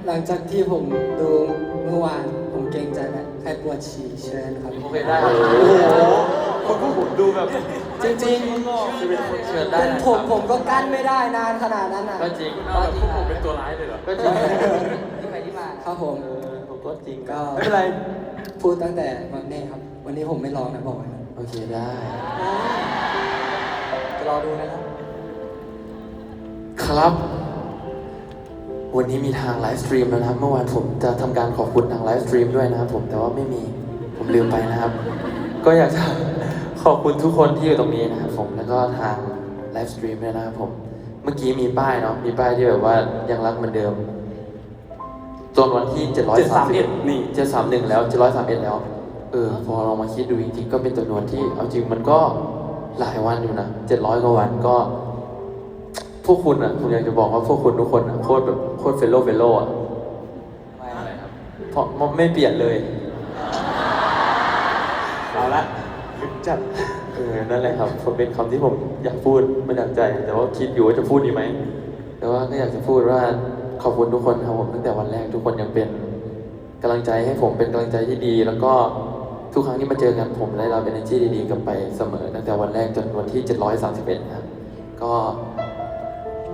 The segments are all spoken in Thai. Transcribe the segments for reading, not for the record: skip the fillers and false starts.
หลังจากที่ผมดูเมื่อวานผมเกรงใจแหละใครปวดฉี่เชิญครับ โอเคได้โอ้โหคนพวกผมดูแบบ จริง คือเป็นคนเชิญ ๆ ได้ เป็น นะ ผมก็กั้นไม่ได้นานขนาดนั้นอ่ะ ก็จริงเอาแบบพวกผมเป็นตัวร้ายเลยเหรอก็จริง ที่ไปที่มา ครับผม ผมก็จริง ก็ ไม่เป็นไร พูดตั้งแต่วันนี้ครับ วันนี้ผมไม่ร้องนะบอกไว้นะ โอเคได้ จะรอดูนะครับ ครับ วันนี้มีทางไลฟ์สตรีมแล้วนะครับ เมื่อวานผมจะทำการขอบคุณทางไลฟ์สตรีมด้วยนะครับผมแต่ว่าไม่มีผมลืมไปนะครับ ก็อยากจะขอบคุณทุกคนที่อยู่ตรงนี้นะครับผมแล้วก็ทางไลฟ์สตรีมด้วยนะครับผมเมื่อกี้มีป้ายเนาะมีป้ายที่แบบว่ายังรักเหมือนเดิมจนวันที่731นี่731แล้ว731แล้วพอเรามาคิดดูจริงๆก็เป็นจำนวนที่เอาจริงมันก็หลายวันอยู่นะ700กว่าวันก็พวกคุณอ่ะผมอยากจะบอกว่าพวกคุณทุกคนอ่ะโคตรแบบโคตรเฟลโลอ่ะ อะไรครับ เพราะมันไม่เปลี่ยนเลยเอาละลึกจัดนั่นแหละครับผมเป็นคำที่ผมอยากพูดไม่ดังใจ แต่ว่าคิดอยู่ว่าจะพูดดีไหมแต่ว่าก็อยากจะพูดว่าขอบคุณทุกคนครับผมตั้งแต่วันแรกทุกคนยังเป็นกำลังใจให้ผมเป็นกำลังใจที่ดี แล้วก็ทุกครั้งที่มาเจอกันผมได้รับ energy ดีๆกลับไปเสมอตั้งแต่วันแรกจนวันที่731ครับก็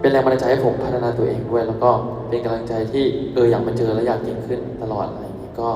เป็นแรงบันดาลใจให้ผมพัฒนาตัวเองด้วยแล้วก็เป็นกำลังใจที่อยากมาเจอและอยากเก่งขึ้นตลอดอะไรอย่างนี้ก็